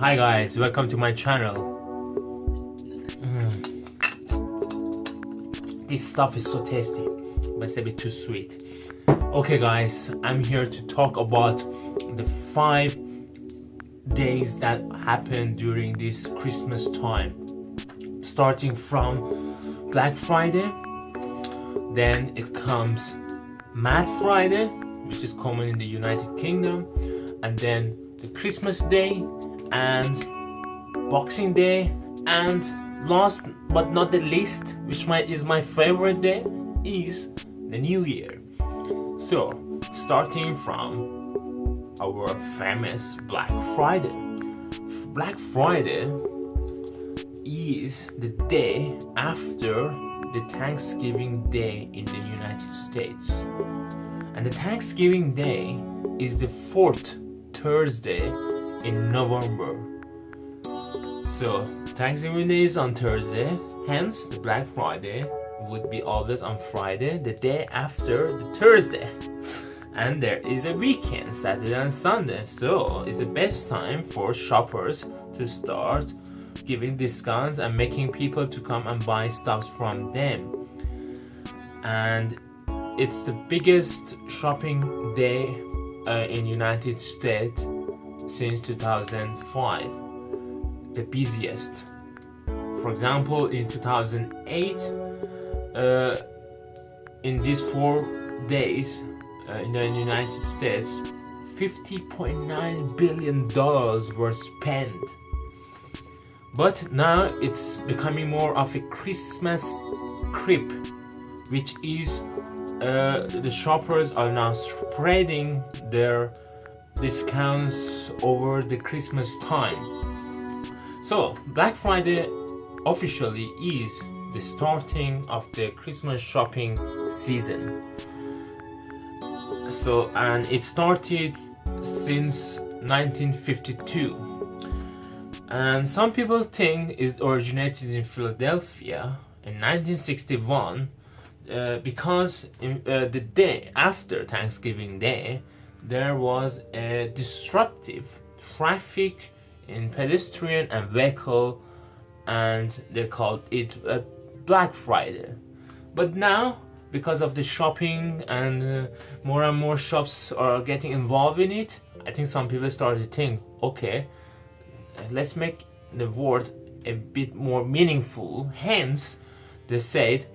Hi guys, welcome to my channel. This stuff is so tasty, but it's a bit too sweet. Okay guys, I'm here to talk about the 5 days that happened during this Christmas time. Starting from Black Friday, then it comes Mad Friday, which is common in the United Kingdom, and then the Christmas Day and Boxing Day, and last but not the least, which is my favorite day, is the New Year. So, starting from our famous Black Friday. Black Friday is the day after the Thanksgiving Day in the United States. And the Thanksgiving Day is the 4th Thursday in November. So Thanksgiving Day is on Thursday, hence the Black Friday would be always on Friday, the day after the Thursday. And there is a weekend, Saturday and Sunday, so it's the best time for shoppers to start giving discounts and making people to come and buy stuff from them. And it's the biggest shopping day in United States since 2005, the busiest. For example, in 2008, in these 4 days in the United States, $50.9 billion were spent. But now it's becoming more of a Christmas creep, which is the shoppers are now spreading their discounts over the Christmas time. So Black Friday officially is the starting of the Christmas shopping season. So, and it started since 1952. And some people think it originated in Philadelphia in 1961 because the day after Thanksgiving Day there was a disruptive traffic in pedestrian and vehicle, and they called it Black Friday. But now, because of the shopping and more shops are getting involved in it, I think some people started to think, okay, let's make the word a bit more meaningful. Hence, they said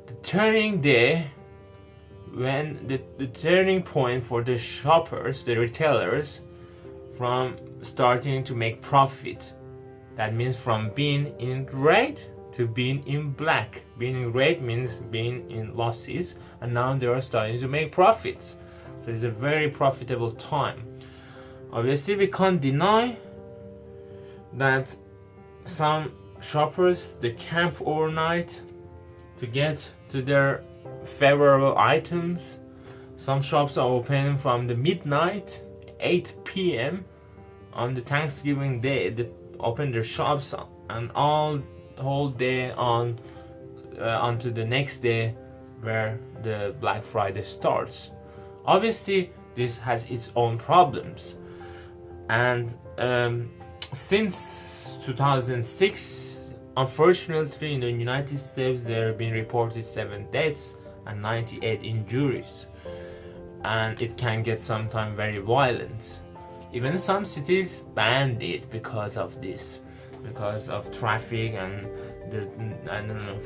the turning day, when the turning point for the shoppers, the retailers, from starting to make profit. That means from being in red to being in black. Being in red means being in losses, and now they are starting to make profits. So it's a very profitable time. Obviously, we can't deny that some shoppers, they camp overnight to get to their favorable items. Some shops are open from the midnight, 8 p.m. on the Thanksgiving Day. They open their shops and whole day on onto the next day where the Black Friday starts. Obviously, this has its own problems, and since 2006, unfortunately, in the United States, there have been reported 7 deaths and 98 injuries, and it can get sometimes very violent. Even some cities banned it because of this, because of traffic and the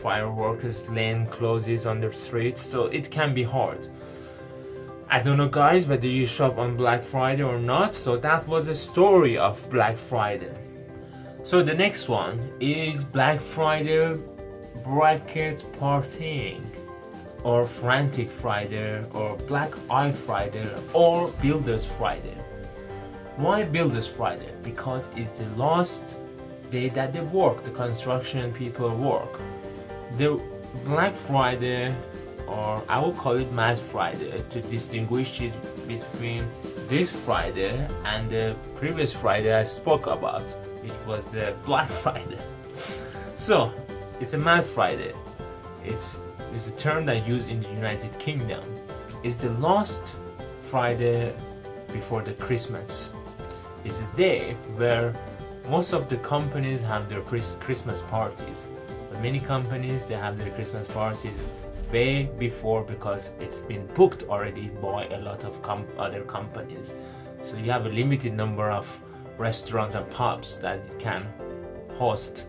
fireworks lane closes on the streets, so it can be hard. I don't know guys whether you shop on Black Friday or not. So that was a story of Black Friday. So the next one is Black Friday bracket partying, or Frantic Friday, or Black Eye Friday, or Builders Friday. Why Builders Friday? Because it's the last day that they work, the construction people work. The Black Friday, or I will call it Mad Friday to distinguish it between this Friday and the previous Friday I spoke about, which was the Black Friday. So it's a Mad Friday. It's a term that used in the United Kingdom. It's the last Friday before the Christmas. It's a day where most of the companies have their Christmas parties, but many companies, they have their Christmas parties way before, because it's been booked already by a lot of other companies. So you have a limited number of restaurants and pubs that can host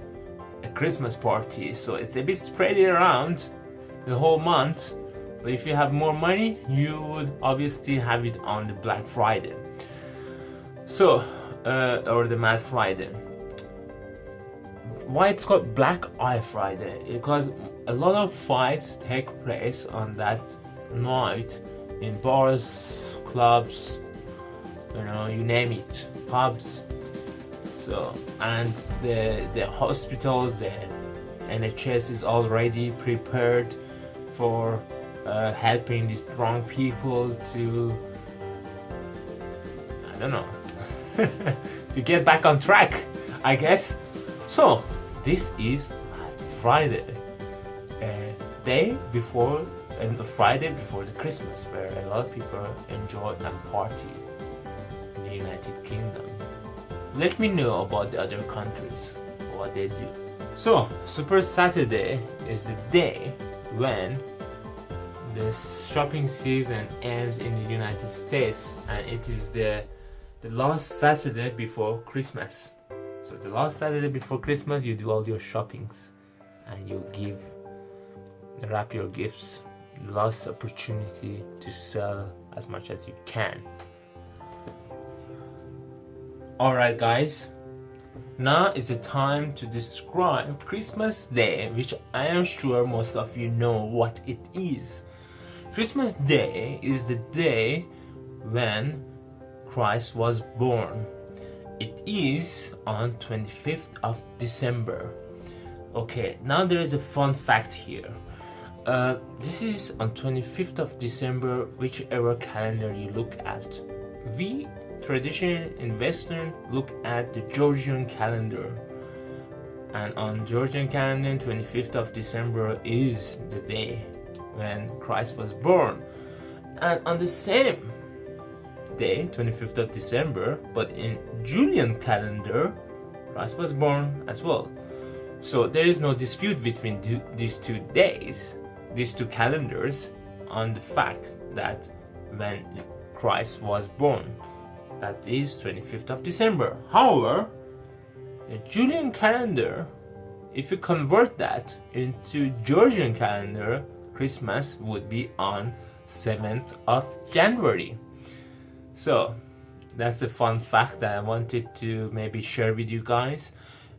a Christmas party, so it's a bit spread around the whole month. But if you have more money, you would obviously have it on the Black Friday, so or the Mad Friday. Why it's called Black Eye Friday? Because a lot of fights take place on that night in bars, clubs, you name it, pubs. So, and the hospitals, the NHS is already prepared for helping these drunk people to, I don't know, to get back on track, I guess. So this is Friday, a day before, and a Friday before the Christmas, where a lot of people enjoy and party in the United Kingdom. Let me know about the other countries, what they do. So Super Saturday is the day when the shopping season ends in the United States, and it is the last Saturday before Christmas. So the last Saturday before Christmas, you do all your shoppings and you wrap your gifts. Last opportunity to sell as much as you can. Alright guys, now is the time to describe Christmas Day, which I am sure most of you know what it is. Christmas Day is the day when Christ was born. It is on 25th of December. Okay, now there is a fun fact here. This is on 25th of December, whichever calendar you look at. We traditionally in Western look at the Georgian calendar. And on Georgian calendar, 25th of December is the day when Christ was born. And on the same day, 25th of December, but in Julian calendar, Christ was born as well. So there is no dispute between these 2 days, these 2 calendars, on the fact that when Christ was born, that is 25th of December. However, the Julian calendar, if you convert that into Georgian calendar, Christmas would be on 7th of January. So that's a fun fact that I wanted to maybe share with you guys.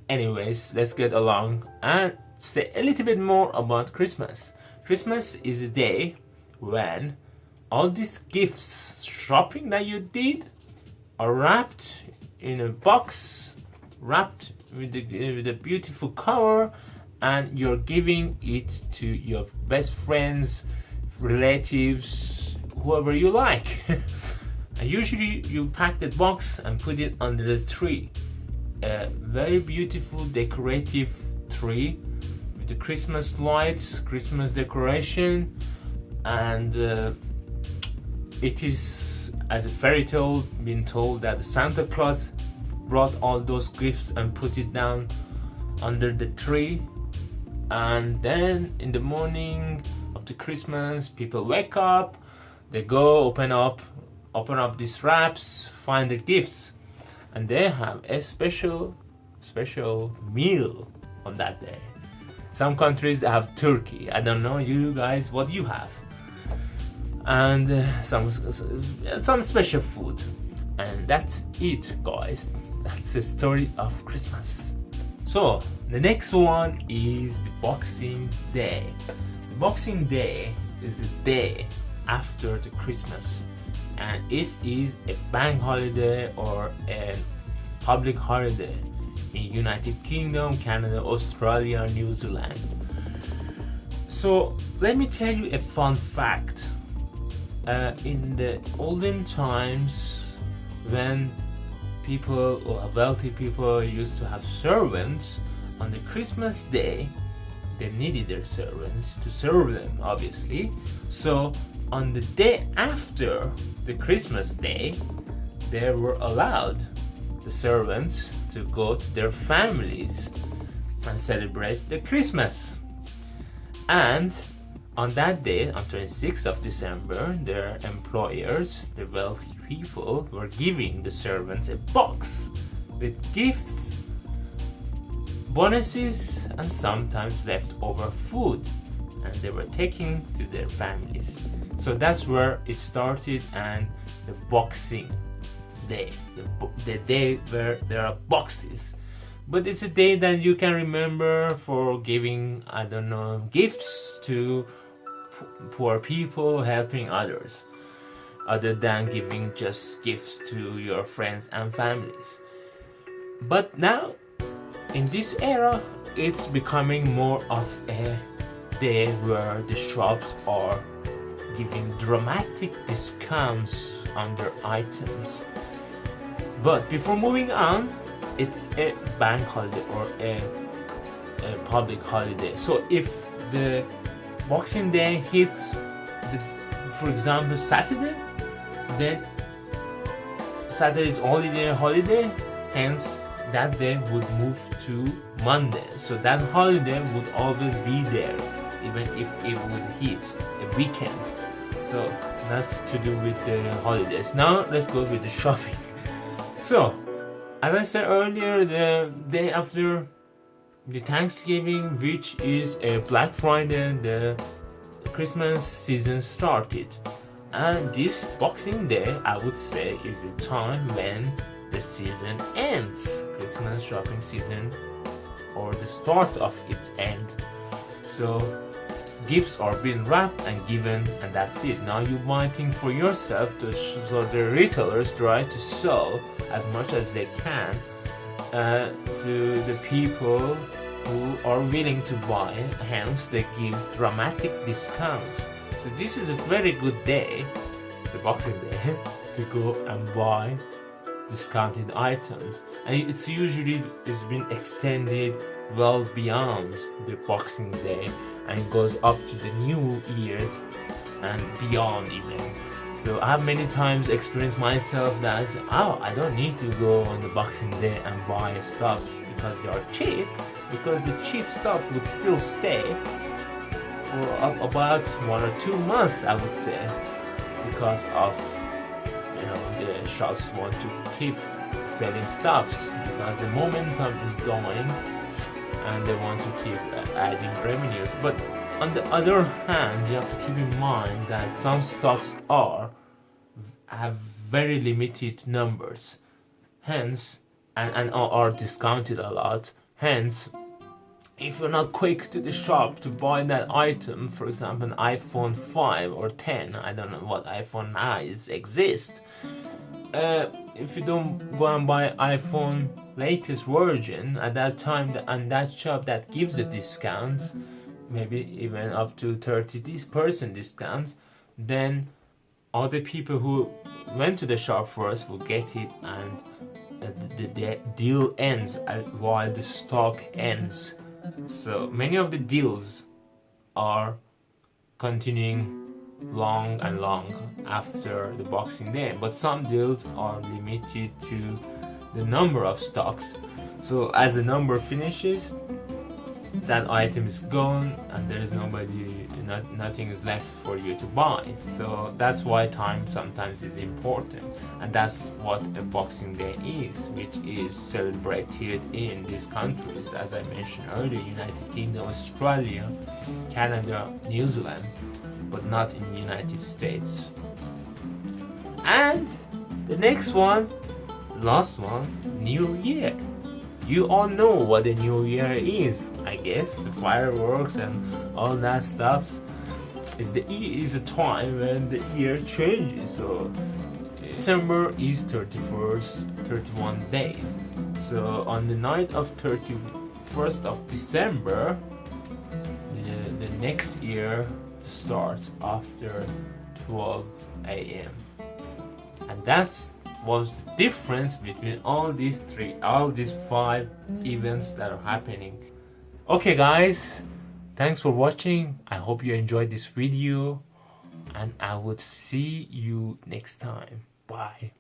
Anyways, let's get along and say a little bit more about Christmas. Christmas is a day when all these gifts, shopping that you did, are wrapped in a box, wrapped with a beautiful cover, and you're giving it to your best friends, relatives, whoever you like. And usually you pack the box and put it under the tree. A very beautiful decorative tree with the Christmas lights, Christmas decoration, and it is, as a fairy tale, been told that Santa Claus brought all those gifts and put it down under the tree. And then in the morning of the Christmas, people wake up, they go open up these wraps, find the gifts, and they have a special meal on that day. Some countries have turkey. I don't know, you guys, what you have, and some special food, and that's it, guys. That's the story of Christmas. So the next one is the Boxing Day. The Boxing Day is the day after the Christmas, and it is a bank holiday or a public holiday in United Kingdom, Canada, Australia, New Zealand. So let me tell you a fun fact. In the olden times, when people or wealthy people used to have servants, on the Christmas day they needed their servants to serve them, obviously. So on the day after the Christmas day, they were allowed, the servants, to go to their families and celebrate the Christmas. And on that day, on 26th of December, their employers, the wealthy people, were giving the servants a box with gifts, bonuses, and sometimes leftover food, and they were taking to their families. So that's where it started, and the Boxing Day, the day where there are boxes. But it's a day that you can remember for giving, I don't know, gifts to poor people, helping others, other than giving just gifts to your friends and families. But now, in this era, it's becoming more of a day where the shops are giving dramatic discounts on their items. But before moving on, it's a bank holiday or a public holiday. So if the Boxing Day hits, for example, Saturday, then Saturday is already a holiday, hence that day would move to Monday. So that holiday would always be there, even if it would hit a weekend. So that's to do with the holidays. Now let's go with the shopping. So, as I said earlier, the day after the Thanksgiving, which is a Black Friday, the Christmas season started. And this Boxing Day, I would say, is the time when the season ends. Christmas shopping season, or the start of its end. So gifts are being wrapped and given, and that's it. Now you might think for yourself, so the retailers try to sell as much as they can to the people who are willing to buy, hence they give dramatic discounts. So this is a very good day, the Boxing Day, to go and buy discounted items, and it's been extended well beyond the Boxing Day and goes up to the New Year's and beyond even. So I have many times experienced myself that I don't need to go on the Boxing Day and buy stuff because they are cheap, because the cheap stuff would still stay for about 1 or 2 months, I would say, because of the shops want to keep selling stuffs because the momentum is going and they want to keep adding revenues. But on the other hand, you have to keep in mind that some stocks have very limited numbers, hence and are discounted a lot. Hence, if you're not quick to the shop to buy that item, for example, an iPhone 5 or 10, I don't know what iPhone eyes exist. If you don't go and buy iPhone latest version at that time, and that shop that gives a discount, maybe even up to 30% discounts, then other people who went to the shop first will get it, and the deal ends while the stock ends. So many of the deals are continuing long and long after the Boxing Day, but some deals are limited to the number of stocks. So as the number finishes, that item is gone and there is nothing is left for you to buy. So that's why time sometimes is important, and that's what a Boxing Day is, which is celebrated in these countries, as I mentioned earlier: United Kingdom, Australia, Canada, New Zealand, but not in the United States. And the next one, last one, New Year. You all know what the New Year is, I guess. The fireworks and all that stuff. Is a time when the year changes. So December is 31 days. So on the night of 31st of December, the next year starts after 12 a.m. And that's was the difference between all these 5 events that are happening. Okay guys, thanks for watching. I hope you enjoyed this video, and I would see you next time. Bye.